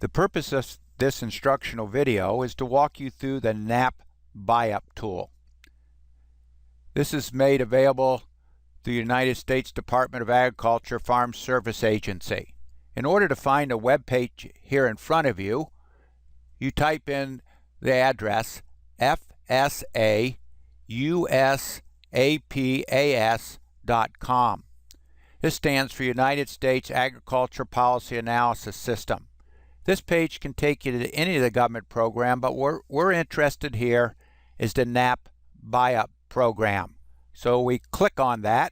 The purpose of this instructional video is to walk you through the NAP buy-up tool. This is made available through the United States Department of Agriculture Farm Service Agency. In order to find a web page here in front of you, you type in the address FSAUSAPAS.com. This stands for United States Agriculture Policy Analysis System. This page can take you to any of the government program, but we're interested here is the NAP buy-up program. So we click on that,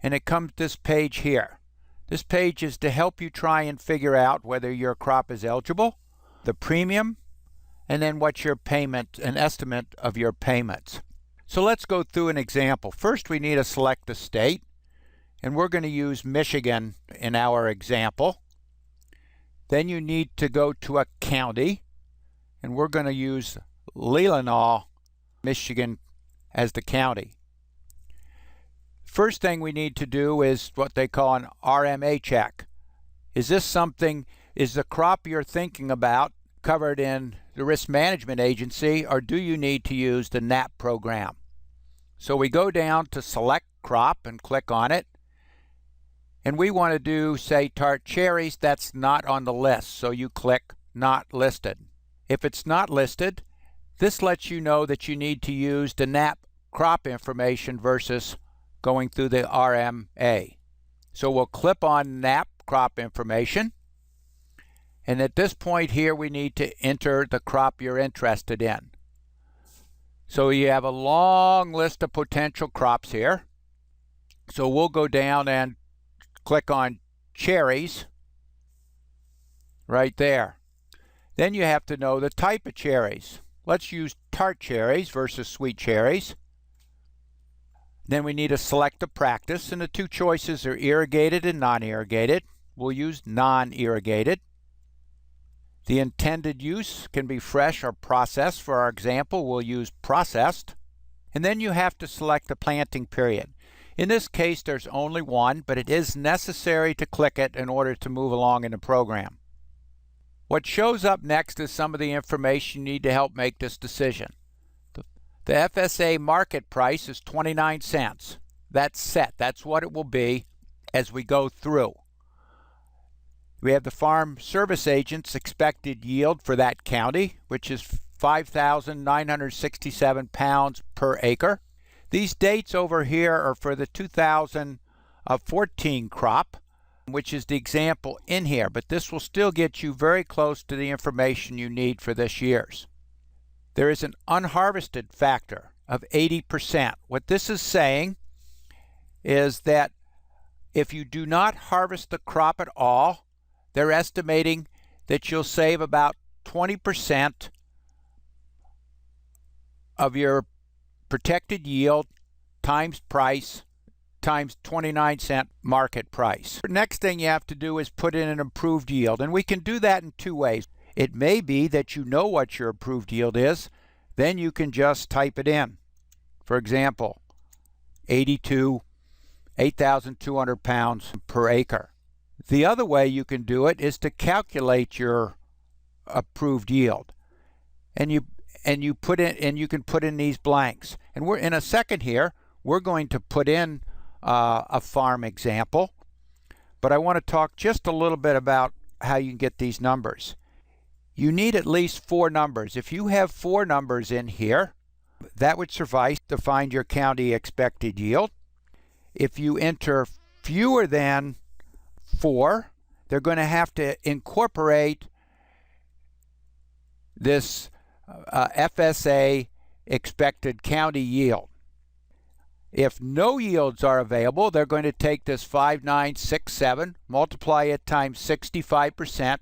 and it comes to this page here. This page is to help you try and figure out whether your crop is eligible, the premium, and then what's your payment, an estimate of your payments. So let's go through an example. First, we need to select the state, and we're going to use Michigan in our example. Then you need to go to a county, and we're going to use Leelanau, Michigan, as the county. First thing we need to do is what they call an RMA check. Is the crop you're thinking about covered in the Risk Management Agency, or do you need to use the NAP program? So we go down to Select Crop and click on it. And we want to do, say, tart cherries. That's not on the list, so you click Not Listed. If it's not listed, this lets you know that you need to use the NAP crop information versus going through the RMA. So we'll click on NAP crop information. And at this point here, we need to enter the crop you're interested in. So you have a long list of potential crops here. So we'll go down and click on cherries right there. Then you have to know the type of cherries. Let's use tart cherries versus sweet cherries. Then we need to select a practice, and the two choices are irrigated and non-irrigated. We'll use non-irrigated. The intended use can be fresh or processed. For our example, we'll use processed. And then you have to select the planting period. In this case, there's only one, but it is necessary to click it in order to move along in the program. What shows up next is some of the information you need to help make this decision. The FSA market price is 29 cents. That's set. That's what it will be as we go through. We have the Farm Service Agent's expected yield for that county, which is 5,967 pounds per acre. These dates over here are for the 2014 crop, which is the example in here, but this will still get you very close to the information you need for this year's. There is an unharvested factor of 80%. What this is saying is that if you do not harvest the crop at all, they're estimating that you'll save about 20% of your protected yield times price times 29-cent market price. The next thing you have to do is put in an approved yield, and we can do that in two ways. It may be that you know what your approved yield is, then you can just type it in. For example, 8,200 pounds per acre. The other way you can do it is to calculate your approved yield, and you can put in these blanks. And we're in a second here. We're going to put in a farm example, but I want to talk just a little bit about how you can get these numbers. You need at least 4 numbers. If you have 4 numbers in here, that would suffice to find your county expected yield. If you enter fewer than 4, they're going to have to incorporate this FSA expected county yield. If no yields are available, they're going to take this 5967, multiply it times 65%,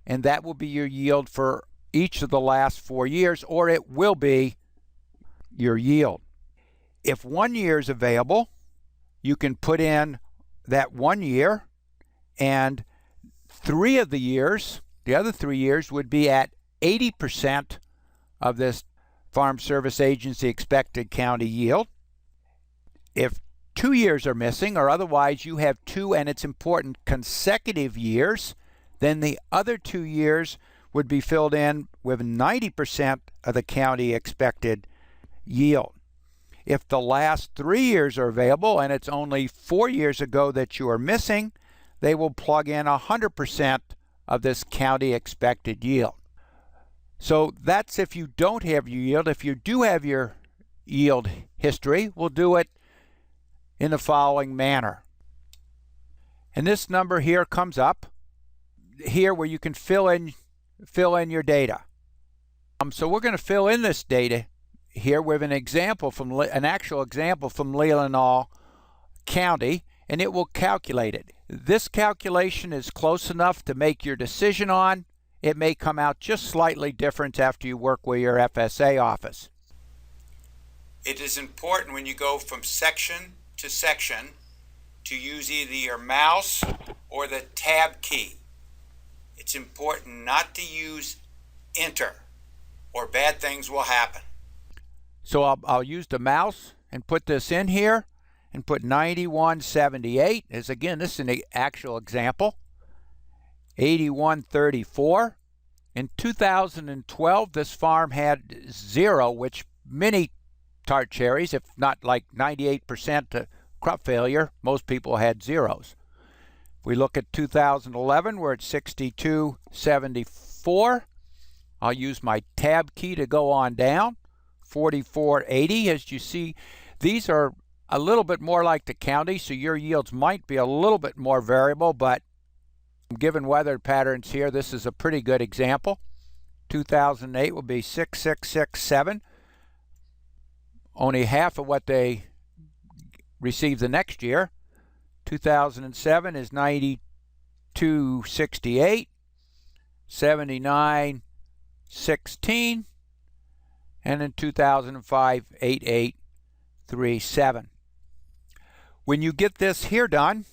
and that will be your yield for each of the last 4 years, or it will be your yield. If 1 year is available, you can put in that 1 year, and 3 of the years, the other 3 years, would be at 80% of this Farm Service Agency expected county yield. If 2 years are missing, or otherwise you have 2, and it's important, consecutive years then the other 2 years would be filled in with 90% of the county expected yield. If the last 3 years are available and it's only 4 years ago that you are missing, they will plug in 100% of this county expected yield. So that's if you don't have your yield. If you do have your yield history, we'll do it in the following manner. And this number here comes up here where you can fill in your data. So we're going to fill in this data here with an actual example from Leelanau County, and it will calculate it. This calculation is close enough to make your decision on. It may come out just slightly different after you work with your FSA office. It is important when you go from section to section to use either your mouse or the tab key. It's important not to use enter, or bad things will happen. So I'll use the mouse and put this in here and put 9178, as again, this is an actual example. 8134. In 2012, this farm had 0, which many tart cherries, if not like 98% crop failure, most people had zeros. If we look at 2011, we're at 6274. I'll use my tab key to go on down. 4480, as you see, these are a little bit more like the county, so your yields might be a little bit more variable, but given weather patterns here, this is a pretty good example. 2008 will be 6667, only half of what they received the next year. 2007 is 9268, 7916, and in 2005, 8837. When you get this here done,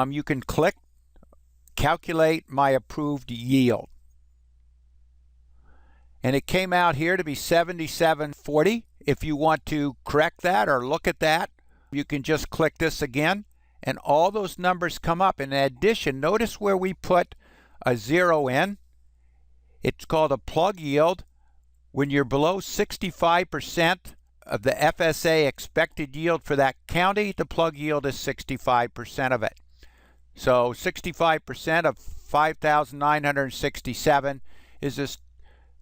you can click Calculate My Approved Yield. And it came out here to be 7740. If you want to correct that or look at that, you can just click this again, and all those numbers come up. In addition, notice where we put a 0 in. It's called a plug yield. When you're below 65% of the FSA expected yield for that county, the plug yield is 65% of it. So 65% of 5,967 is this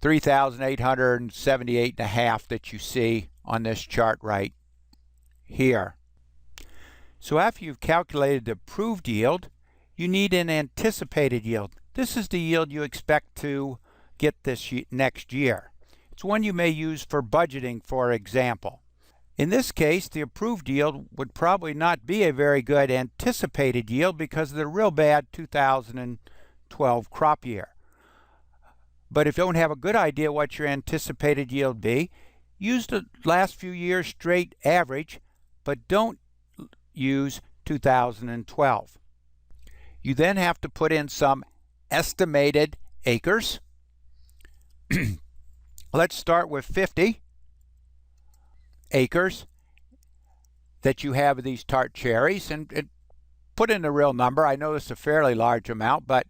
3,878.5 that you see on this chart right here. So after you've calculated the approved yield, you need an anticipated yield. This is the yield you expect to get this next year. It's one you may use for budgeting, for example. In this case, the approved yield would probably not be a very good anticipated yield because of the real bad 2012 crop year. But if you don't have a good idea what your anticipated yield be, use the last few years straight average, but don't use 2012. You then have to put in some estimated acres. Let's start with 50 acres that you have of these tart cherries, and put in the real number. I know it's a fairly large amount, but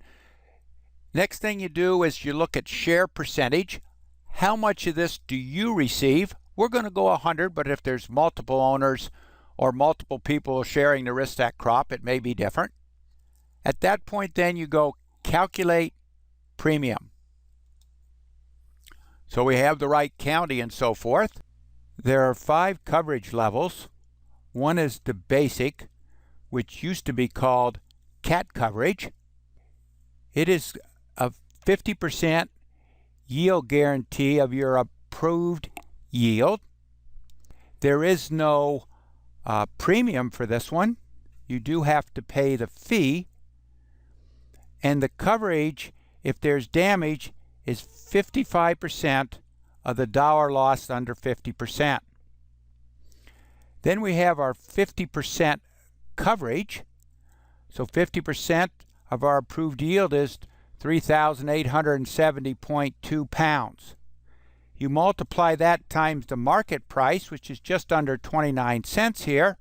next thing you do is you look at share percentage. How much of this do you receive? We're going to go 100, but if there's multiple owners or multiple people sharing the risk of that crop, it may be different. At that point, then you go calculate premium. So we have the right county and so forth. There are 5 coverage levels. One is the basic, which used to be called CAT coverage. It is a 50% yield guarantee of your approved yield. There is no premium for this one. You do have to pay the fee. And the coverage, if there's damage, is 55% of the dollar lost under 50%. Then we have our 50% coverage. So 50% of our approved yield is 3,870.2 pounds. You multiply that times the market price, which is just under 29 cents here,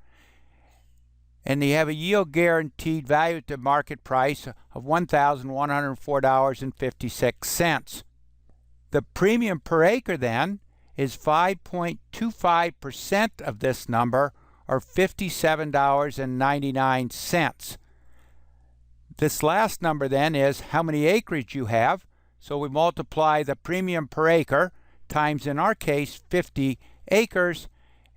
and you have a yield guaranteed value at the market price of $1,104.56. The premium per acre then is 5.25% of this number, or $57.99. This last number then is how many acreage you have, so we multiply the premium per acre times, in our case, 50 acres,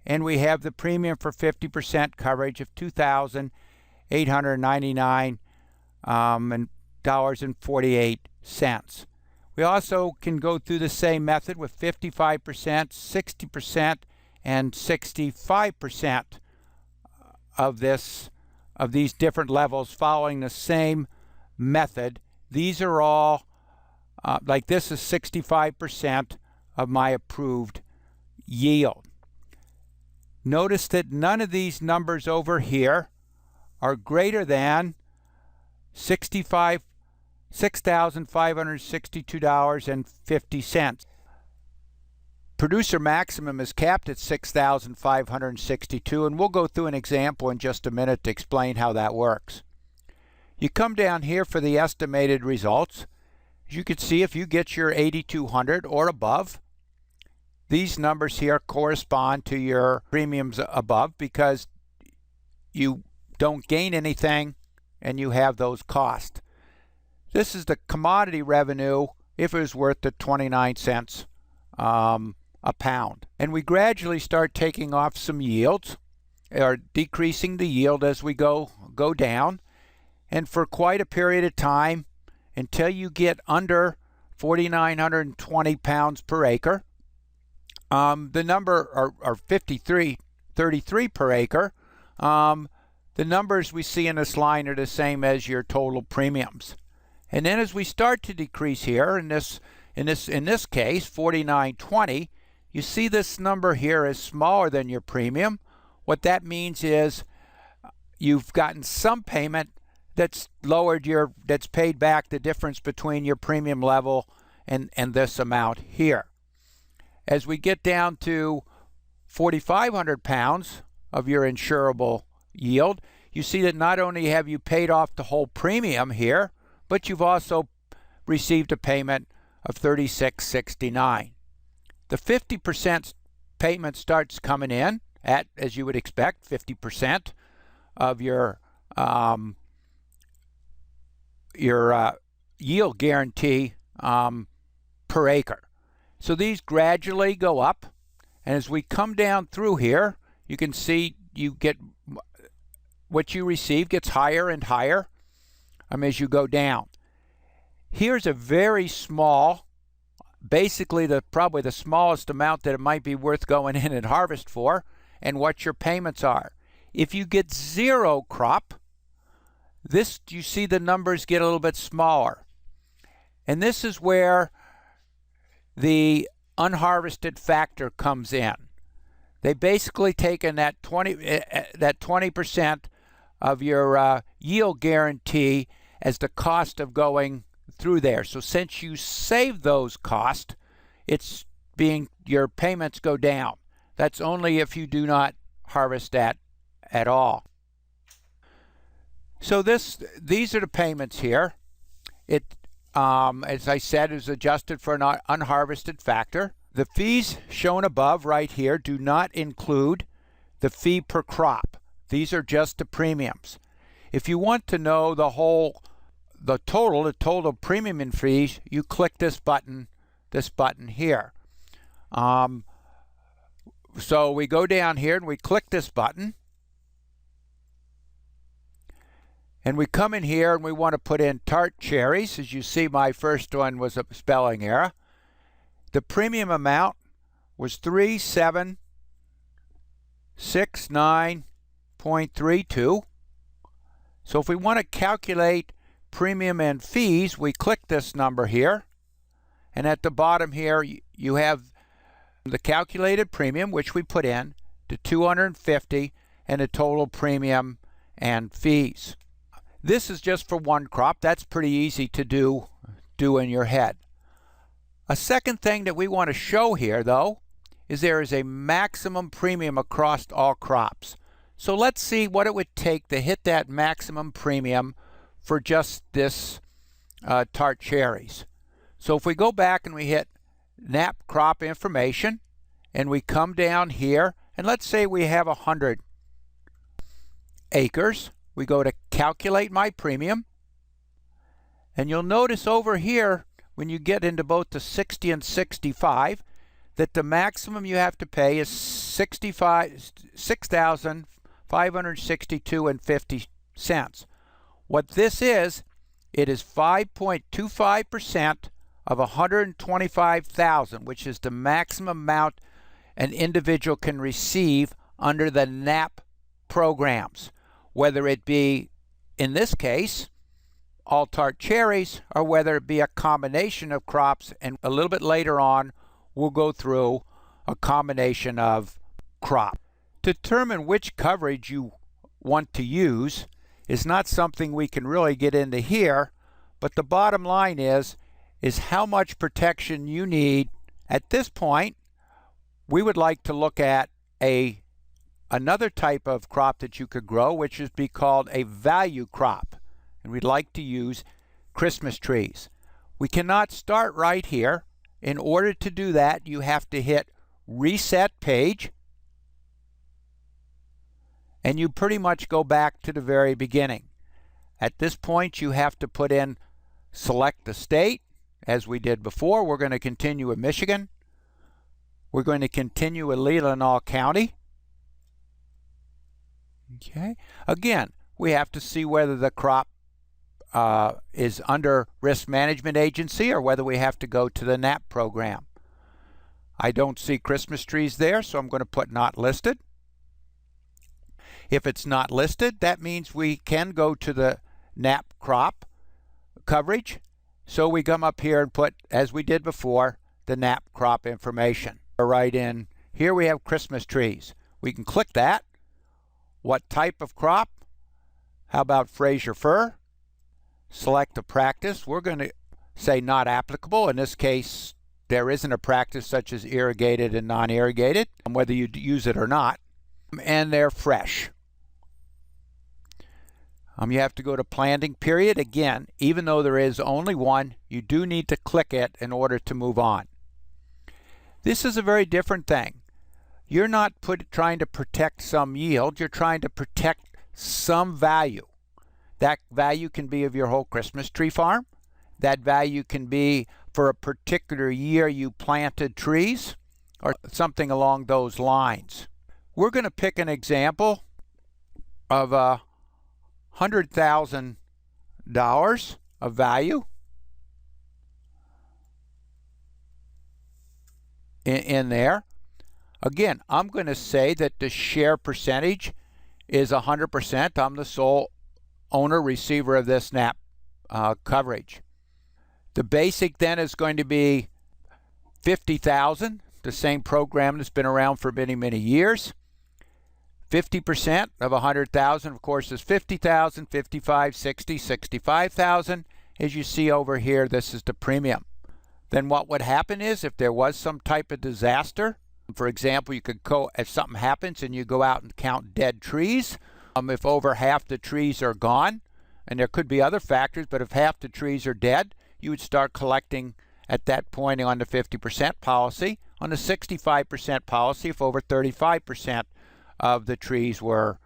and we have the premium for 50% coverage of $2,899.48. We also can go through the same method with 55%, 60%, and 65% of these different levels following the same method. These are all, like this is 65% of my approved yield. Notice that none of these numbers over here are greater than $6,562.50. Producer maximum is capped at $6,562, and we'll go through an example in just a minute to explain how that works. You come down here for the estimated results. As you can see, if you get your 8,200 or above, these numbers here correspond to your premiums above because you don't gain anything and you have those costs. This is the commodity revenue if it was worth the 29 cents a pound. And we gradually start taking off some yields, or decreasing the yield as we go down. And for quite a period of time, until you get under 4,920 pounds per acre, the number are 33 per acre. The numbers we see in this line are the same as your total premiums. And then as we start to decrease here, in this case, 4,920, you see this number here is smaller than your premium. What that means is you've gotten some payment that's that's paid back the difference between your premium level and this amount here. As we get down to 4,500 pounds of your insurable yield, you see that not only have you paid off the whole premium here, but you've also received a payment of $36.69. The 50% payment starts coming in at, as you would expect, 50% of your yield guarantee per acre. So these gradually go up, and as we come down through here, you can see you get what you receive gets higher and higher as you go down. Here's a very small, basically probably the smallest amount that it might be worth going in and harvest for, and what your payments are. If you get zero crop, you see the numbers get a little bit smaller. And this is where the unharvested factor comes in. They basically taken that 20% of your yield guarantee as the cost of going through there. So since you save those costs, your payments go down. That's only if you do not harvest that at all. So these are the payments here. As I said, is adjusted for an unharvested factor. The fees shown above right here do not include the fee per crop. These are just the premiums. If you want to know the total premium and fees, you click this button here. So we go down here and we click this button. And we come in here and we want to put in tart cherries. As you see, my first one was a spelling error. The premium amount was 3769.32. So if we want to calculate premium and fees, we click this number here. And at the bottom here, you have the calculated premium, which we put in to 250, and the total premium and fees. This is just for one crop. That's pretty easy to do in your head. A second thing that we want to show here, though, is there is a maximum premium across all crops. So let's see what it would take to hit that maximum premium for just this tart cherries. So if we go back and we hit NAP crop information and we come down here, and let's say we have 100 acres, we go to calculate my premium, and you'll notice over here when you get into both the 60 and 65 that the maximum you have to pay is $6,562.50. What this is, it is 5.25% of $125,000, which is the maximum amount an individual can receive under the NAP programs, whether it be, in this case, all tart cherries, or whether it be a combination of crops, and a little bit later on we'll go through a combination of crop. To determine which coverage you want to use is not something we can really get into here, but the bottom line is how much protection you need. At this point, we would like to look at another type of crop that you could grow, which is be called a value crop. And we'd like to use Christmas trees. We cannot start right here. In order to do that, you have to hit Reset Page, and you pretty much go back to the very beginning. At this point, you have to put in, select the state, as we did before. We're going to continue with Michigan. We're going to continue with Leelanau County. Okay. Again, we have to see whether the crop is under Risk Management Agency or whether we have to go to the NAP program. I don't see Christmas trees there, so I'm going to put not listed. If it's not listed, that means we can go to the NAP crop coverage. So we come up here and put, as we did before, the NAP crop information. Right in here we have Christmas trees. We can click that. What type of crop? How about Fraser fir? Select a practice. We're going to say not applicable. In this case, there isn't a practice such as irrigated and non-irrigated, whether you use it or not. And they're fresh. You have to go to planting period. Again, even though there is only one, you do need to click it in order to move on. This is a very different thing. You're not trying to protect some yield. You're trying to protect some value. That value can be of your whole Christmas tree farm. That value can be for a particular year you planted trees, or something along those lines. We're going to pick an example of $100,000 of value in there. Again, I'm going to say that the share percentage is 100%. I'm the sole owner receiver of this NAP coverage. The basic then is going to be $50,000, the same program that's been around for many, many years. 50% of 100,000, of course, is 50,000, 55, 60, 65,000. As you see over here, this is the premium. Then what would happen is if there was some type of disaster, for example, you could go, if something happens and you go out and count dead trees, if over half the trees are gone, and there could be other factors, but if half the trees are dead, you would start collecting at that point on the 50% policy. On the 65% policy, if over 35% of the trees were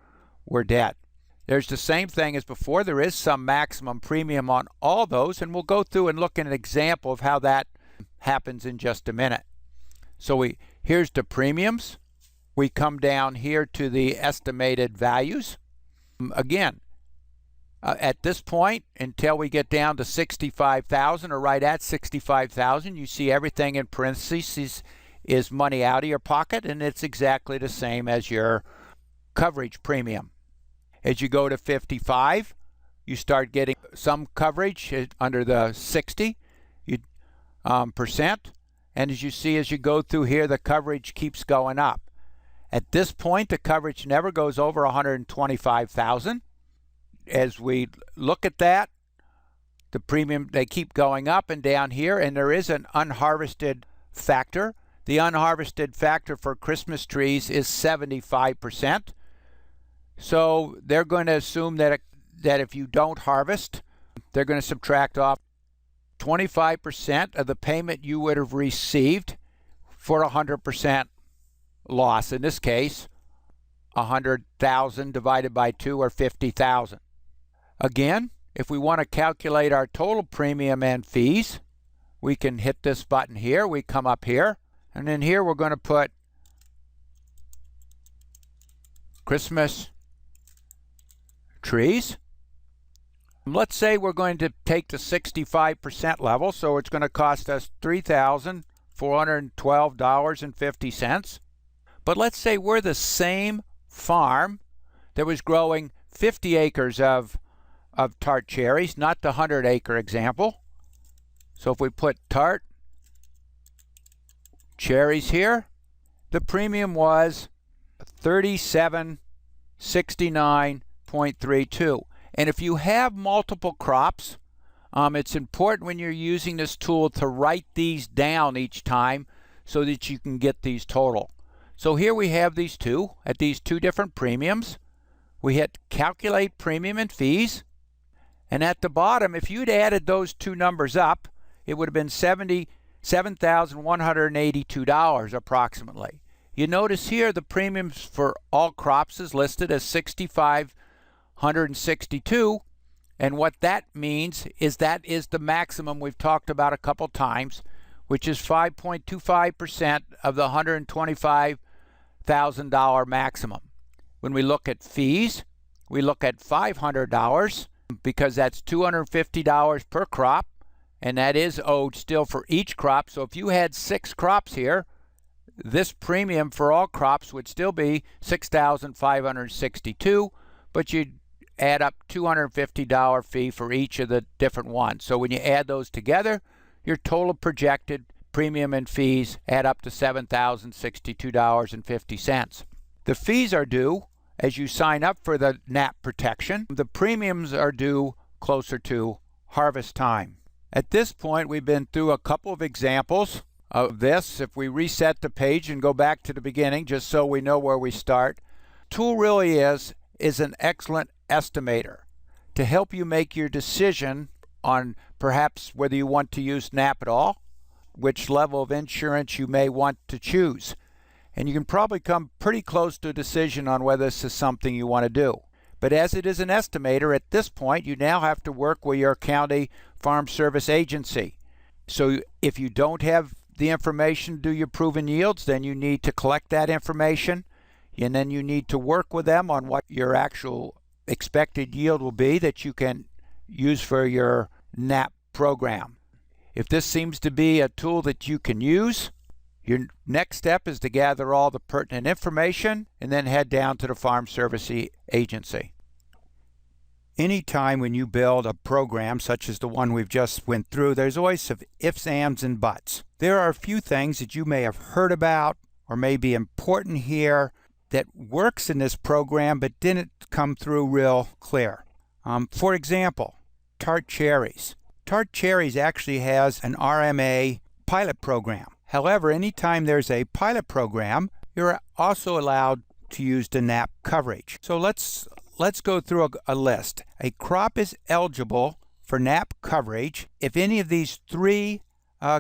dead. There's the same thing as before. There is some maximum premium on all those, and we'll go through and look at an example of how that happens in just a minute. So here's the premiums. We come down here to the estimated values. Again, at this point, until we get down to 65,000 or right at 65,000, you see everything in parentheses is money out of your pocket, and it's exactly the same as your coverage premium. As you go to 55, you start getting some coverage under the 60%. And as you see, as you go through here, the coverage keeps going up. At this point, the coverage never goes over 125,000. As we look at that, the premium, they keep going up and down here, and there is an unharvested factor. The unharvested factor for Christmas trees is 75%. So they're going to assume that if you don't harvest, they're going to subtract off 25% of the payment you would have received for 100% loss. In this case, 100,000 divided by 2, or 50,000. Again, if we want to calculate our total premium and fees, we can hit this button here. We come up here, and then here we're going to put Christmas trees. Let's say we're going to take the 65% level, so it's going to cost us $3,412.50. But let's say we're the same farm that was growing 50 acres of tart cherries, not the 100-acre example. So if we put tart cherries here, the premium was $37.69.32. And if you have multiple crops, it's important when you're using this tool to write these down each time so that you can get these total. So here we have these two at these two different premiums. We hit calculate premium and fees. And at the bottom, if you'd added those two numbers up, it would have been $77,182 approximately. You notice here the premiums for all crops is listed as $6,562, and what that means is that is the maximum we've talked about a couple times, which is 5.25% of the $125,000 maximum. When we look at fees, we look at $500 because that's $250 per crop, and that is owed still for each crop. So if you had 6 crops here, this premium for all crops would still be $6,562, but you'd add up $250 fee for each of the different ones. So when you add those together, your total projected premium and fees add up to $7,062.50. The fees are due as you sign up for the NAP protection. The premiums are due closer to harvest time. At this point, we've been through a couple of examples of this. If we reset the page and go back to the beginning, just so we know where we start, tool really is an excellent estimator to help you make your decision on perhaps whether you want to use NAP at all, which level of insurance you may want to choose. And you can probably come pretty close to a decision on whether this is something you want to do. But as it is an estimator, at this point, you now have to work with your county farm service agency. So if you don't have the information to do your proven yields, then you need to collect that information, and then you need to work with them on what your actual expected yield will be that you can use for your NAP program. If this seems to be a tool that you can use, your next step is to gather all the pertinent information and then head down to the farm service agency. Anytime when you build a program such as the one we've just went through, there's always some ifs, ands, and buts. There are a few things that you may have heard about or may be important here that works in this program but didn't come through real clear. For example, tart cherries. Tart cherries actually has an RMA pilot program. However, anytime there's a pilot program, you're also allowed to use the NAP coverage. So let's go through a list. A crop is eligible for NAP coverage if any of these 3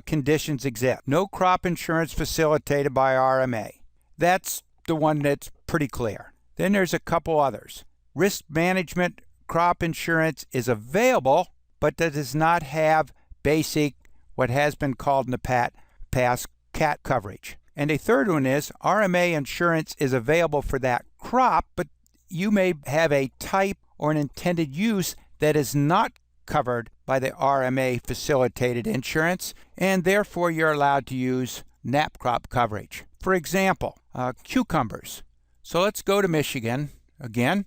conditions exist. No crop insurance facilitated by RMA. That's the one that's pretty clear. Then there's a couple others. Risk management crop insurance is available, but that does not have basic, what has been called in the past, CAT coverage. And a third one is RMA insurance is available for that crop, but you may have a type or an intended use that is not covered by the RMA facilitated insurance, and therefore you're allowed to use NAP crop coverage. For example, cucumbers. So let's go to Michigan again.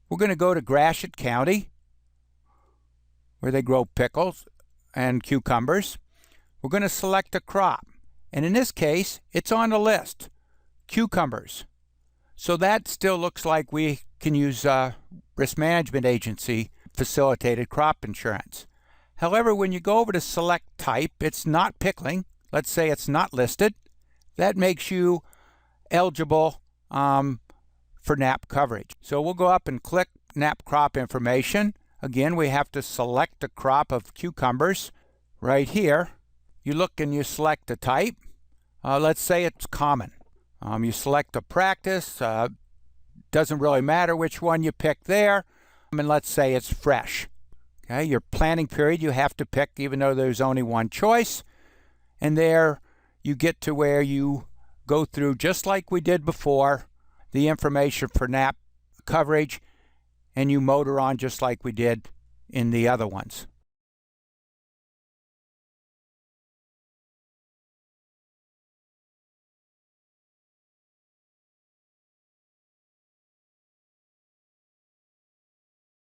We're going to go to Gratiot County, where they grow pickles and cucumbers. We're going to select a crop, and in this case, it's on the list, cucumbers. So that still looks like we can use risk management agency facilitated crop insurance. However, when you go over to select type, it's not pickling. Let's say it's not listed. That makes you eligible for NAP coverage. So we'll go up and click NAP crop information. Again, we have to select a crop of cucumbers right here. You look and you select the type. Let's say it's common. You select a practice. Doesn't really matter which one you pick there. And let's say it's fresh. Okay, your planting period you have to pick even though there's only one choice. And there you get to where you go through, just like we did before, the information for NAP coverage, and you motor on just like we did in the other ones.